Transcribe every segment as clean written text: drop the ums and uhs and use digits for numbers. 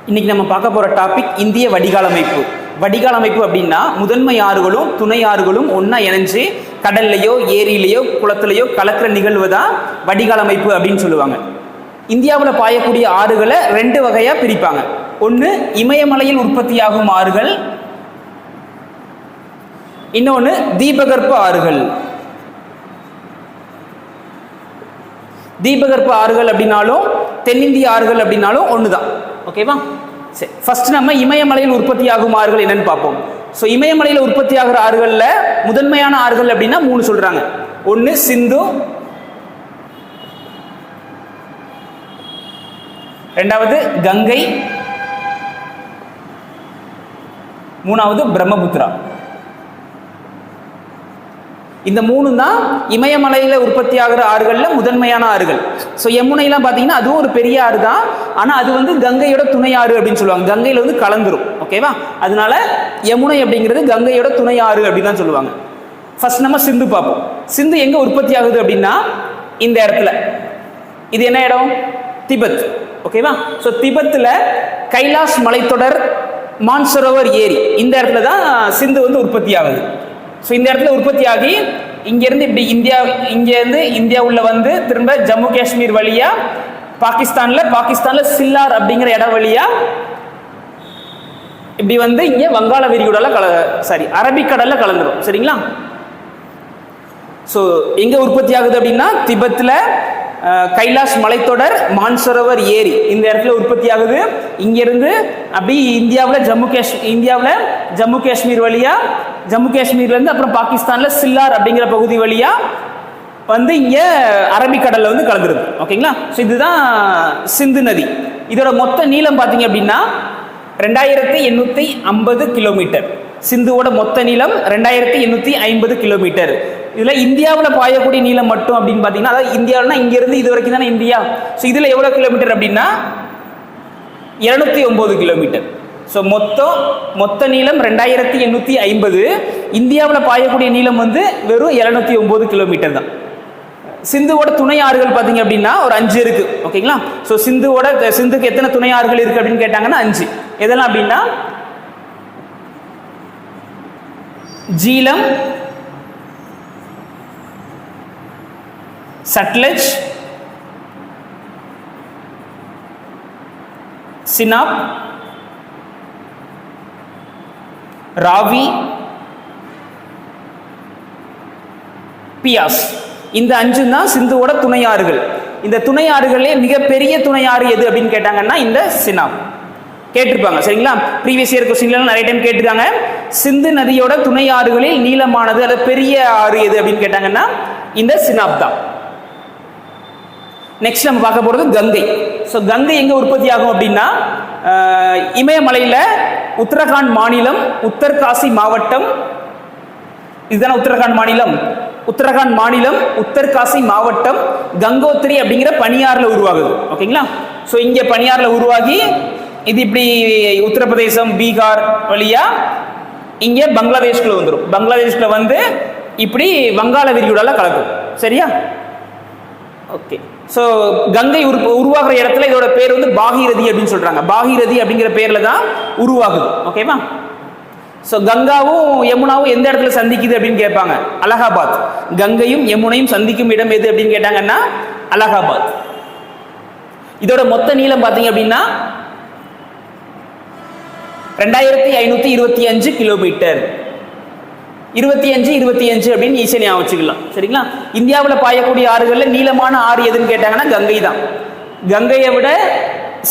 இன்னைக்கு நம்ம பார்க்க போகிற டாபிக் இந்திய வடிகால் அமைப்பு. வடிகால் அமைப்பு அப்படின்னா முதன்மை ஆறுகளும் துணை ஆறுகளும் ஒன்றா இணைஞ்சு கடல்லையோ ஏரியிலையோ குளத்துலையோ கலக்கிற நிகழ்வு தான் வடிகால் அமைப்பு அப்படின்னு சொல்லுவாங்க. இந்தியாவில் பாயக்கூடிய ஆறுகளை ரெண்டு வகையாக பிரிப்பாங்க. ஒன்று இமயமலையில் உற்பத்தியாகும் ஆறுகள், இன்னொன்று தீபகற்ப ஆறுகள். தீபகற்ப ஆறுகள் அப்படின்னாலும் தென்னிந்திய ஆறுகள் அப்படின்னாலும் ஒன்று தான். ஓகேவா? சரி, ஃபர்ஸ்ட் நம்ம இமயமலையில் உற்பத்தியாகும் ஆறுகள் என்னன்னு பார்ப்போம். ஸோ இமயமலையில் உற்பத்தி ஆகிற ஆறுகளில் முதன்மையான ஆறுகள் அப்படின்னா 3 சொல்றாங்க. ஒன்று சிந்து, ரெண்டாவது கங்கை, மூணாவது பிரம்மபுத்திரா. இந்த 3 தான் இமயமலையில் உற்பத்தி ஆகிற ஆறுகளில் முதன்மையான ஆறுகள். ஸோ யமுனைலாம் பார்த்தீங்கன்னா அதுவும் ஒரு பெரிய ஆறு தான், ஆனால் அது கங்கையோட துணை ஆறு அப்படின்னு சொல்லுவாங்க. கங்கையில் கலந்துரும். ஓகேவா? அதனால யமுனை அப்படிங்கிறது கங்கையோட துணை ஆறு அப்படின்னு தான் சொல்லுவாங்க. ஃபர்ஸ்ட் நம்ம சிந்து பார்ப்போம். சிந்து எங்கே உற்பத்தி ஆகுது அப்படின்னா இந்த இடத்துல. இது என்ன இடம்? திபெத். ஓகேவா? ஸோ திபெத்தில் கைலாஷ் மலைத்தொடர், மான்சரோவர் ஏரி, இந்த இடத்துல தான் சிந்து உற்பத்தி ஆகுது. ஸோ இந்த இடத்துல உற்பத்தி ஆகி இங்கேருந்து இப்படி இங்கேருந்து இந்தியா உள்ள திரும்ப ஜம்மு காஷ்மீர் வழியா பாகிஸ்தானில் சில்லார் அப்படிங்கிற இடம் வழியா இப்படி இங்கே வங்காள விரிகுடால அரபிக்கடல்ல கலந்துரும். சரிங்களா? ஸோ எங்க உற்பத்தி ஆகுது அப்படின்னா திபெத்தில் கைலாஷ் மலைத்தொடர், மான்சரோவர் ஏரி, இந்த இடத்துல உற்பத்தி ஆகுது. இங்கிருந்து அப்படி இந்தியாவில் ஜம்மு காஷ்மீர் வழியா, ஜம்மு காஷ்மீர்லேருந்து அப்புறம் பாகிஸ்தானில் சில்லார் அப்படிங்கிற பகுதி வழியா இங்கே அரபிக்கடல்ல கலந்துருது. ஓகேங்களா? ஸோ இதுதான் சிந்து நதி. இதோட மொத்த நீளம் பார்த்தீங்க அப்படின்னா 2850 கிலோமீட்டர். சிந்துவோட மொத்த நீளம் 2850 கிலோமீட்டர். இதில் இந்தியாவில் பாயக்கூடிய நீளம் மட்டும் அப்படின்னு பார்த்தீங்கன்னா, அதாவது இந்தியாவில்னா இங்கேருந்து இது வரைக்கும் தானே இந்தியா. ஸோ இதில் எவ்வளோ கிலோமீட்டர் அப்படின்னா 209 கிலோமீட்டர். ஸோ மொத்த நீளம் 2850. இந்தியாவில் பாயக்கூடிய நீளம் வெறும் 709 கிலோமீட்டர் தான். சிந்துவோட துணை ஆறுகள் பார்த்தீங்க அப்படின்னா ஒரு 5 இருக்கு. ஓகேங்களா? ஸோ சிந்துக்கு எத்தனை துணை ஆறுகள் இருக்கு அப்படின்னு கேட்டாங்கன்னா 5. எதெல்லாம் அப்படின்னா ஜீலம், சட்லஜ், சினாப், ராவி, பியாஸ். இந்த 5 தான் சிந்துவோட துணை ஆறுகள். இந்த துணை ஆறுகளே மிகப்பெரிய துணை ஆறு எது அப்படின்னு கேட்டாங்கன்னா இந்த சினாப். கேட்டிருப்பாங்க. சரிங்களா? ப்ரீவியஸ் இயர் கொஸ்டின்ல நிறைய டைம் கேட்டிருக்காங்க. சிந்து நதியோட துணை ஆறுகளில் நீளமானது அல்லது பெரிய ஆறு எது அப்படின்னு கேட்டாங்கன்னா இந்த சினாப் தான். நெக்ஸ்ட் நம்ம பார்க்க போறது கங்கை. ஸோ கங்கை எங்க உற்பத்தி ஆகும் அப்படின்னா இமயமலையில் உத்தரகாண்ட் மாநிலம், உத்தர்காசி மாவட்டம், இதுதானே உத்தரகாண்ட் மாநிலம். உத்தரகாண்ட் மாநிலம் உத்தர்காசி மாவட்டம் கங்கோத்திரி அப்படிங்கிற பனியாறுல உருவாகுது. ஓகேங்களா? ஸோ இங்கே பனியாறுல உருவாகி இது இப்படி உத்தரப்பிரதேசம், பீகார் வழியா இங்கே பங்களாதேஷ்குள்ள வந்துடும். பங்களாதேஷ்ல இப்படி வங்காள விரிகுடால கலக்கும். சரியா? ஓகே. ஸோ கங்கை உருவாகிற இடத்துல இதோட பேர் பாகீரதி அப்படின்னு சொல்றாங்க. பாகீரதி அப்படிங்கிற பேர்ல தான் உருவாகுது. ஓகேவா? ஸோ கங்காவும் யமுனாவும் எந்த இடத்துல சந்திக்குது அப்படின்னு கேட்பாங்க. அலகாபாத். கங்கையும் யமுனையும் சந்திக்கும் இடம் எது அப்படின்னு கேட்டாங்கன்னா அலகாபாத். இதோட மொத்த நீளம் பார்த்தீங்க அப்படின்னா 2525 கிலோமீட்டர். 25 அப்படின்னு ஈஸியா ஞாபகம் வச்சுக்கலாம். சரிங்களா? இந்தியாவில் பாயக்கூடிய ஆறுகளில் நீளமான ஆறு எதுன்னு கேட்டாங்கன்னா கங்கை தான். கங்கையை விட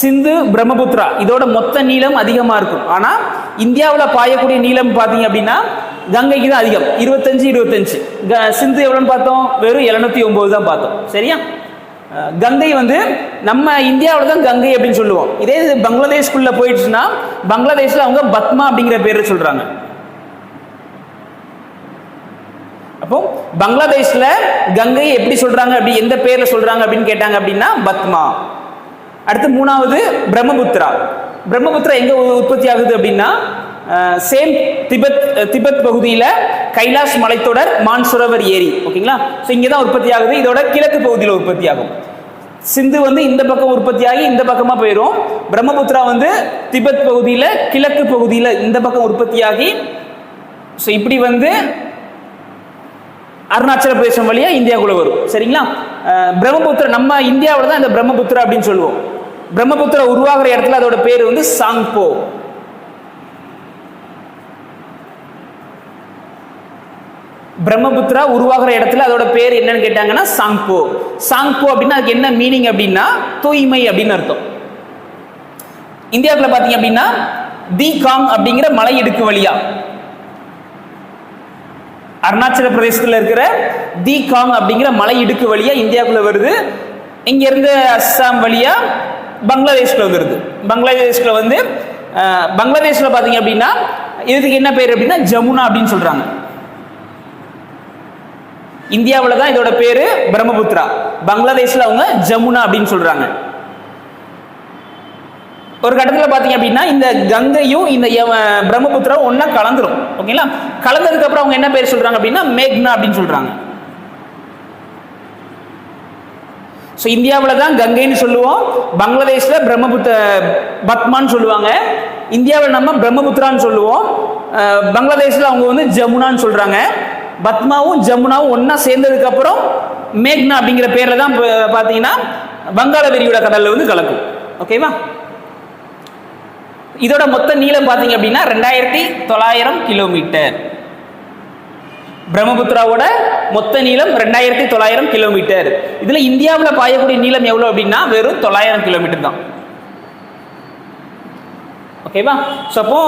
சிந்து, பிரம்மபுத்திரா இதோட மொத்த நீளம் அதிகமாக இருக்கும். ஆனால் இந்தியாவில் பாயக்கூடிய நீளம் பார்த்தீங்க அப்படின்னா கங்கைக்கு தான் அதிகம். 25. சிந்து எவ்வளோன்னு பார்த்தோம்? வெறும் 709 தான் பார்த்தோம். சரியா? கங்கை நம்ம இந்தியாவில் தான் கங்கை அப்படின்னு சொல்லுவோம். இதே பங்களாதேஷ்குள்ள போயிடுச்சுன்னா பங்களாதேஷ்ல அவங்க பத்மா அப்படிங்கிற பேர் சொல்றாங்க. அப்போ பங்களாதேஷ்ல கங்கை எப்படி சொல்றாங்க, அப்படி எந்த பேர்ல சொல்றாங்க அப்படின்னு கேட்டாங்க அப்படின்னா பத்மா. அடுத்து 3வது பிரம்மபுத்திரா. பிரம்மபுத்திரா எங்க உற்பத்தி ஆகுது அப்படின்னா சேம் திபெத் பகுதியில் கைலாஷ் மலைத்தொடர், மான்சரோவர் ஏரி. ஓகேங்களா? ஸோ இங்கே தான் உற்பத்தி ஆகுது. இதோட கிழக்கு பகுதியில் உற்பத்தி ஆகும். சிந்து வந்து இந்த பக்கம் உற்பத்தியாகி இந்த பக்கமா போயிடும். பிரம்மபுத்திரா வந்து திபெத் பகுதியில் கிழக்கு பகுதியில் இந்த பக்கம் உற்பத்தியாகி இப்படி வந்து அருணாச்சல பிரதேசம் வழியா இந்தியாவுக்குள்ள வரும். சரிங்களா? பிரம்மபுத்திரா நம்ம இந்தியாவில் தான் இந்த பிரம்மபுத்திரா அப்படின்னு சொல்லுவோம். பிரம்மபுத்திரா உருவாகிற இடத்துல அதோட பேர் வந்து சாங்போ. பிரம்மபுத்திரா உருவாகிற இடத்துல அதோட பேர் என்னன்னு கேட்டாங்கன்னா சாங்போ. சாங்போ அப்படின்னா அதுக்கு என்ன மீனிங் அப்படின்னா தூய்மை அப்படின்னு அர்த்தம். இந்தியாவுக்குள்ள பாத்தீங்க அப்படின்னா தி காங் அப்படிங்கிற மலை இடுக்கு வழியா அருணாச்சல பிரதேசத்தில் இருக்கிற தி காங் அப்படிங்கிற மலை இடுக்கு வழியா இந்தியாவுக்குள்ள வருது. இங்க இருந்து அஸ்ஸாம் வழியா பங்களாதேஷ்ல வந்துருது. பங்களாதேஷ்ல வந்து பங்களாதேஷ்ல பாத்தீங்க அப்படின்னா இதுக்கு என்ன பேர் அப்படின்னா ஜமுனா அப்படின்னு சொல்றாங்க. இந்தியாவில் தான் இதோட பேரு பிரம்மபுத்திரா, பங்களாதேஷ்ல அவங்க ஜமுனா அப்படின்னு சொல்றாங்க. ஒரு கட்டத்தில் பாத்தீங்க அப்படின்னா இந்த கங்கையும் இந்த பிரம்மபுத்திராவும் ஒன்னா கலந்துரும். ஓகேங்களா? கலந்ததுக்கு அப்புறம் அவங்க என்ன பேர் சொல்றாங்க அப்படின்னா மேக்னா அப்படின்னு சொல்றாங்க. இந்தியாவில் தான் கங்கைன்னு சொல்லுவோம், பங்களாதேஷ்ல பத்மான்னு சொல்லுவாங்க, இந்தியாவில் நம்ம பிரம்மபுத்திரான்னு சொல்லுவோம், பங்களாதேஷ்ல அவங்க வந்து ஜமுனான்னு சொல்றாங்க. பத்மாவும் ஜமுனாவும் ஒன்னா சேர்ந்ததுக்கு அப்புறம் மேக்னா அப்படிங்கிற பேர்ல தான் பாத்தீங்கன்னா வங்காள விரிகுடா கடல்ல வந்து கலக்கும். ஓகேவா? இதோட மொத்த நீளம் பாத்தீங்க அப்படின்னா 2900 கிலோமீட்டர். பிரம்மபுத்திராவோட மொத்த நீளம் 2900 கிலோமீட்டர். இதுல இந்தியாவில் பாயக்கூடிய நீளம் எவ்வளவு அப்படின்னா வெறும் 900 கிலோமீட்டர் தான். ஓகேவா? அப்போ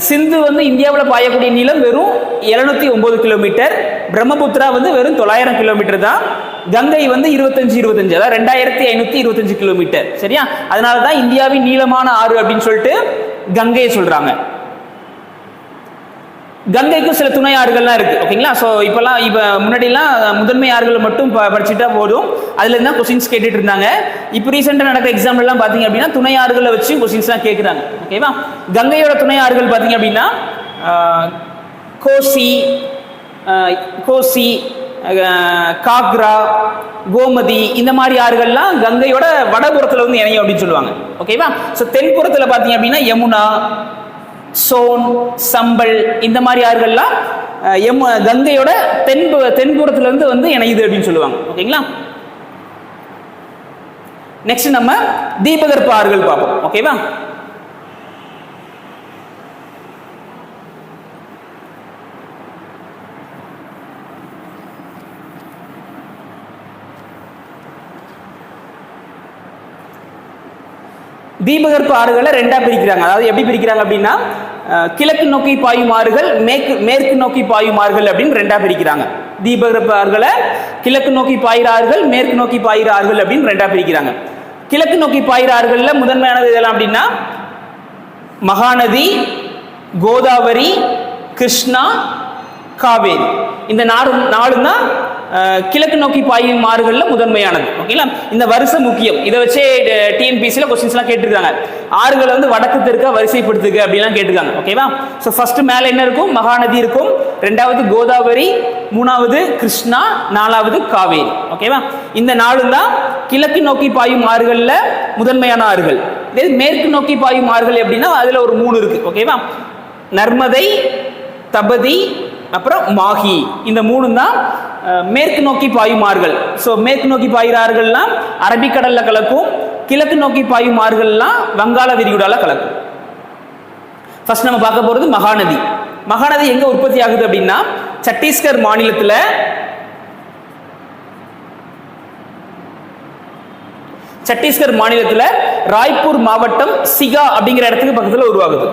சிந்து வந்து இந்தியாவில் பாயக்கூடிய நீளம் வெறும் 709 கிலோமீட்டர், பிரம்மபுத்திரா வந்து வெறும் 900 கிலோமீட்டர் தான், கங்கை வந்து 25 அதாவது 2525 கிலோமீட்டர். சரியா? அதனால தான் இந்தியாவின் நீளமான ஆறு அப்படின்னு சொல்லிட்டு கங்கையை சொல்றாங்க. கங்கைக்கும் சில துணை ஆறுகள்லாம் இருக்கு. ஓகேங்களா? இப்ப முன்னாடிலாம் முதன்மை ஆறுகள் மட்டும் படிச்சுட்டா போதும், அதுல இருந்தா கொஸ்டின்ஸ் கேட்டுட்டு இருந்தாங்க. இப்போ ரீசெண்டா நடக்கிற எக்ஸாம் எல்லாம் பாத்தீங்க அப்படின்னா துணை ஆறுகளை வச்சு கொஸ்டின்ஸ் எல்லாம் கேட்கிறாங்க. ஓகேவா? கங்கையோட துணை ஆறுகள் பாத்தீங்க அப்படின்னா கோசி, காக்ரா, கோமதி, இந்த மாதிரி ஆறுகள்லாம் கங்கையோட வடபுறத்துல வந்து இணையும் அப்படின்னு சொல்லுவாங்க. ஓகேவா? தென்புறத்துல பாத்தீங்க அப்படின்னா யமுனா, சோன், சம்பல், இந்த மாதிரி ஆறுகள்லாம் கங்கையோட தென்புறத்துல இருந்து வந்து இணையுது அப்படின்னு சொல்லுவாங்க. ஓகேங்களா? நெக்ஸ்ட் நம்ம தீபகற்ப ஆறுகள் பார்ப்போம். ஓகேவா? தீபகற்ப ஆறுகளை ரெண்டா பிரிக்கிறாங்க. அதாவது எப்படி பிரிக்கிறாங்க அப்படின்னா கிழக்கு நோக்கி பாயும் ஆறுகள், மேற்கு நோக்கி பாயும் ஆறுகள் அப்படின்னு ரெண்டா பிரிக்கிறாங்க. தீபகற்ப ஆறுகளை கிழக்கு நோக்கி பாயிற ஆறுகள், மேற்கு நோக்கி பாயிற ஆறுகள் அப்படின்னு ரெண்டா பிரிக்கிறாங்க. கிழக்கு நோக்கி பாயிற ஆறுகள்ல முதன்மையானது இதெல்லாம் அப்படின்னா மகாநதி, கோதாவரி, கிருஷ்ணா, காவேரி. இந்த நாலு தான் கிழக்கு நோக்கி பாயும் ஆறுகள்ல முதன்மையானது. ஓகேங்களா? இந்த வருஷம் முக்கியம். இதை வச்சே டிஎன்பிசில கொஸ்டின்ஸ் எல்லாம் கேட்டிருக்காங்க. ஆறுகளை வந்து வடக்கு தெற்கா வரிசைப்படுத்துக அப்படிலாம் கேட்டிருக்காங்க. ஓகேவா? ஃபர்ஸ்ட் மேல என்ன இருக்கும்? மகாநதி இருக்கும், ரெண்டாவது கோதாவரி, மூணாவது கிருஷ்ணா, நாலாவது காவேரி. ஓகேவா? இந்த நாலு தான் கிழக்கு நோக்கி பாயும் ஆறுகள்ல முதன்மையான ஆறுகள். மேற்கு நோக்கி பாயும் ஆறுகள் எப்படின்னா அதுல ஒரு 3 இருக்கு. ஓகேவா? நர்மதை, தபதி, அப்புறம் மாஹி. இந்த 3 தான் மேற்கு நோக்கி பாயும் ஆறுகள். மேற்கு நோக்கி பாயிற ஆறுகள்லாம் அரபிக்கடல்ல கலக்கும், கிழக்கு நோக்கி பாயும் ஆறுகள்லாம் வங்காள விரிகுடால கலக்கும். ஃபர்ஸ்ட் நம்ம பார்க்க போறது மகாநதி. மகாநதி எங்க உற்பத்தி ஆகுது அப்படின்னா சத்தீஸ்கர் மாநிலத்துல ராய்ப்பூர் மாவட்டம் சிகா அப்படிங்கிற இடத்துக்கு பக்கத்துல உருவாகுது.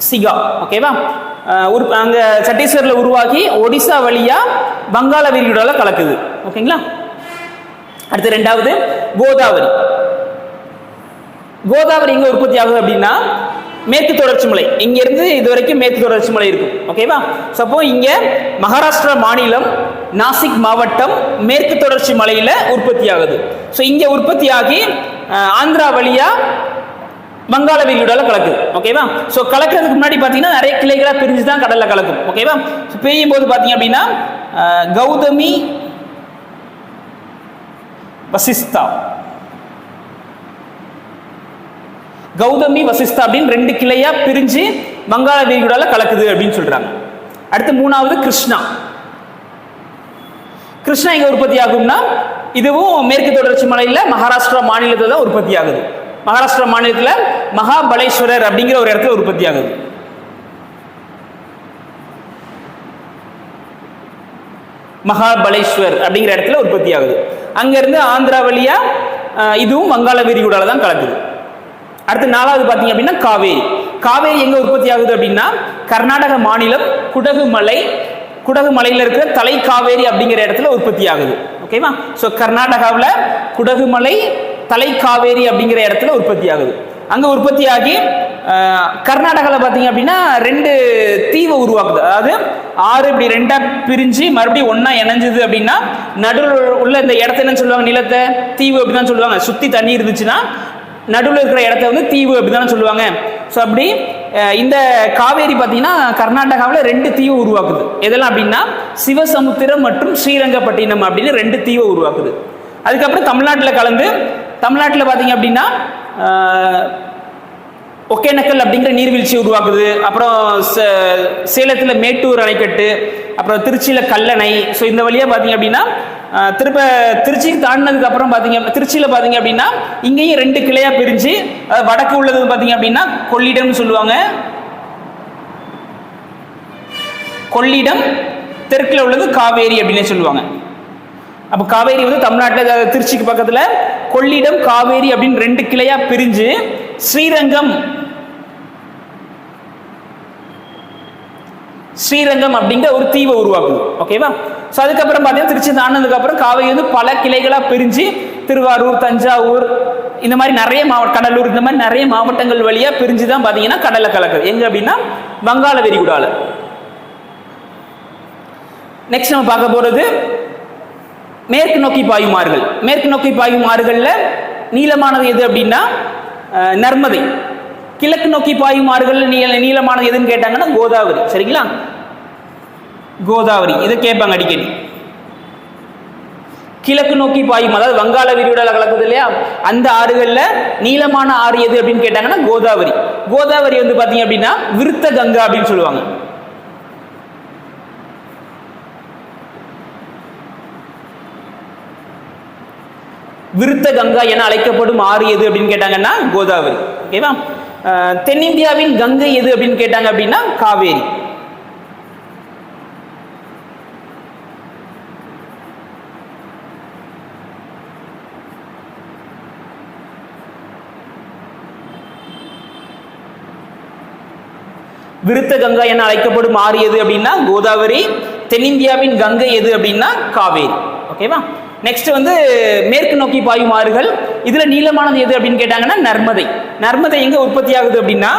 சிகா. ஓகேவா? அங்க சத்தீஸ்கர்ல உருவாகி ஒடிசா வழியா வங்காள விரிகுடால கலக்குது. ஓகேங்களா? அடுத்து ரெண்டாவது கோதாவரி. கோதாவரி எங்க உற்பத்தி ஆகுது அப்படின்னா மேற்கு தொடர்ச்சி மலை. இங்க இருந்து இது வரைக்கும் மேற்கு தொடர்ச்சி மலை இருக்கும். ஓகேவா? அப்போ இங்க மகாராஷ்டிரா மாநிலம் நாசிக் மாவட்டம் மேற்கு தொடர்ச்சி மலையில உற்பத்தி ஆகுது. இங்க உற்பத்தி ஆகி ஆந்திரா வழியா வங்காள விரிகுடால கலக்குது. ஓகேவா? கலக்கிறதுக்கு முன்னாடி பாத்தீங்கன்னா நிறைய கிளைகளா பிரிஞ்சு தான் கடல்ல கலக்கும். ஓகேவா? பெய்யும் போது பாத்தீங்க அப்படின்னா கௌதமி, வசிஸ்தா. கௌதமி வசிஸ்தா அப்படின்னு ரெண்டு கிளையா பிரிஞ்சு வங்காள விரிகுடால கலக்குது அப்படின்னு சொல்றாங்க. அடுத்து மூணாவது கிருஷ்ணா. கிருஷ்ணா எங்க உற்பத்தி ஆகும்னா இதுவும் மேற்கு தொடர்ச்சி மலையில மகாராஷ்டிரா மாநிலத்தில் தான் உற்பத்தி ஆகுது. மகாராஷ்டிரா மாநிலத்தில் மகாபலேஸ்வரர் அப்படிங்கிற ஒரு இடத்துல உற்பத்தி ஆகுது. மகாபலேஸ்வர் அப்படிங்கிற இடத்துல உற்பத்தி ஆகுது. அங்க இருந்து ஆந்திரா வழியா இதுவும் வங்காள விரிகுடால தான் கலக்குது. அடுத்து நாலாவது பாத்தீங்க அப்படின்னா காவேரி. காவேரி எங்க உற்பத்தி ஆகுது அப்படின்னா கர்நாடக மாநிலம் குடகு மலையில இருக்கிற தலை காவேரி அப்படிங்கிற இடத்துல உற்பத்தி ஆகுது. ஓகேவா? ஸோ கர்நாடகாவில் குடகுமலை தலை காவேரி அப்படிங்கிற இடத்துல உற்பத்தி ஆகுது. அங்க உற்பத்தி ஆகி கர்நாடகாவில் பார்த்தீங்க அப்படின்னா ரெண்டு தீவை உருவாக்குது. அதாவது ஆறு இப்படி ரெண்டா பிரிஞ்சு மறுபடியும் ஒன்னா இணைஞ்சது அப்படின்னா நடுவில் உள்ள இந்த இடத்த என்ன சொல்லுவாங்க, நிலத்தை தீவு அப்படிதான் சொல்லுவாங்க. சுத்தி தண்ணி இருந்துச்சுன்னா நடுவில் இருக்கிற இடத்த வந்து தீவு அப்படிதான் சொல்லுவாங்க. ஸோ அப்படி இந்த காவேரி பார்த்தீங்கன்னா கர்நாடகாவில் ரெண்டு தீவு உருவாக்குது. எதெல்லாம் அப்படின்னா சிவசமுத்திரம் மற்றும் ஸ்ரீரங்கப்பட்டினம் அப்படின்னு ரெண்டு தீவை உருவாக்குது. அதுக்கப்புறம் தமிழ்நாட்டில் கலந்து தமிழ்நாட்டில் பார்த்தீங்க அப்படின்னா ஒகேனக்கல் அப்படிங்கிற நீர்வீழ்ச்சி உருவாக்குது. அப்புறம் சேலத்தில் மேட்டூர் அணைக்கட்டு, அப்புறம் திருச்சியில் கல்லணை. ஸோ இந்த வழியாக பார்த்தீங்க அப்படின்னா திருப்ப திருச்சிக்கு தாண்டினதுக்கு அப்புறம் திருச்சியில் பார்த்தீங்க அப்படின்னா இங்கேயும் ரெண்டு கிளையா பிரிஞ்சு வடக்கு உள்ளது பார்த்தீங்க அப்படின்னா கொள்ளிடம் சொல்லுவாங்க. கொள்ளிடம், தெற்குல உள்ளது காவேரி அப்படின்னு சொல்லுவாங்க. அப்போ காவேரி வந்து தமிழ்நாட்டில் திருச்சிக்கு பக்கத்தில் கொள்ளிடம் காவேரி அப்படின்னு ரெண்டு கிளையா பிரிஞ்சு ஸ்ரீரங்கம் அப்படிங்கிற ஒரு தீவை உருவாக்குது. ஓகேவா? ஸோ அதுக்கப்புறம் பார்த்தீங்கன்னா திருச்சி தாண்டினதுக்கு அப்புறம் காவேரி வந்து பல கிளைகளாக பிரிஞ்சு திருவாரூர், தஞ்சாவூர், இந்த மாதிரி நிறைய கடலூர், இந்த மாதிரி நிறைய மாவட்டங்கள் வழியா பிரிஞ்சு தான் பார்த்தீங்கன்னா கடலை கலக்குது. எங்க அப்படின்னா வங்காள விரிகுடால. நெக்ஸ்ட் நம்ம பார்க்க போறது மேற்கு நோக்கி பாயும் ஆறுகள். மேற்கு நோக்கி பாயும் ஆறுகள்ல நீளமானது எது அப்படின்னா நர்மதை. கிழக்கு நோக்கி பாயும் ஆறுகள் நீளமானது எதுன்னு கேட்டாங்கன்னா கோதாவரி. சரிங்களா? கோதாவரி இதை கேட்பாங்க அடிக்கடி. கிழக்கு நோக்கி பாயும், அதாவது வங்காள விரிகுடால கலக்குது இல்லையா, அந்த ஆறுகள்ல நீளமான ஆறு எது அப்படின்னு கேட்டாங்கன்னா கோதாவரி. கோதாவரி வந்து பாத்தீங்க அப்படின்னா விருத்த கங்கா அப்படின்னு சொல்லுவாங்க. விருத்த கங்கா என அழைக்கப்படும் ஆறு எது அப்படின்னு கேட்டாங்கன்னா கோதாவரி. ஓகேவா? தென்னிந்தியாவின் கங்கை எது அப்படின்னு கேட்டாங்க அப்படின்னா காவேரி. விருத்த கங்கா என அழைக்கப்படும் ஆறு எது அப்படின்னா கோதாவரி. தென்னிந்தியாவின் கங்கை எது அப்படின்னா காவேரி. ஓகேவா? நெக்ஸ்ட் வந்து மேற்கு நோக்கி பாயும் ஆறுகள். இதுல நீளமானது எது அப்படின்னு கேட்டாங்கன்னா நர்மதை. நர்மதை எங்க உற்பத்தி ஆகுது அப்படின்னா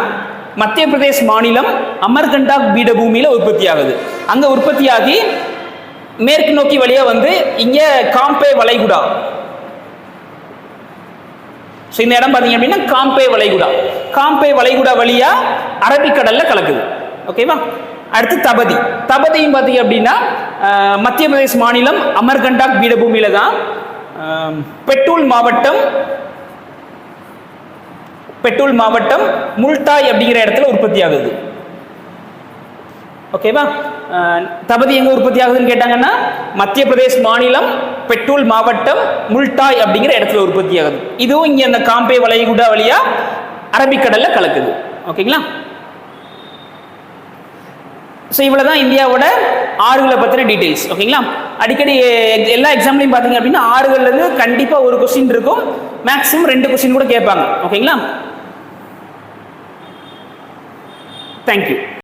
மத்திய பிரதேஷ் மாநிலம் அமர்கண்டாக் பீடபூமியில உற்பத்தி ஆகுது. அங்க உற்பத்தி ஆகி மேற்கு நோக்கி வழியா வந்து இங்க காம்பே வளைகுடா. இந்த இடம் பாத்தீங்க அப்படின்னா காம்பே வளைகுடா வழியா அரபிக்கடல்ல கலக்குது. ஓகேவா? அடுத்து தபதி. தபதியும் பார்த்தீங்க அப்படின்னா மத்திய பிரதேஷ் மாநிலம் அமர்கண்டாக் பீடபூமியில தான் பெட்டூல் மாவட்டம் முல்டாய் அப்படிங்கிற இடத்துல உற்பத்தி ஆகுது. ஓகேவா? தபதி எங்க உற்பத்தி ஆகுதுன்னு கேட்டாங்கன்னா மத்திய பிரதேஷ் மாநிலம் பெட்டூல் மாவட்டம் முல்டாய் அப்படிங்கிற இடத்துல உற்பத்தி ஆகுது. இதுவும் இங்க அந்த காம்பே வளைகுடா வழியா அரபிக்கடல்ல கலக்குது. ஓகேங்களா? ஸோ இவ்வளோதான் இந்தியாவோட ஆறுகளை பற்றின டீட்டெயில்ஸ். ஓகேங்களா? அடிக்கடி எல்லா எக்ஸாம்லையும் பார்த்தீங்க அப்படின்னா ஆறுகள்லேருந்து கண்டிப்பாக ஒரு கொஸ்டின் இருக்கும், மேக்ஸிமம் 2 கொஸ்டின் கூட கேட்பாங்க. ஓகேங்களா? தேங்க்யூ.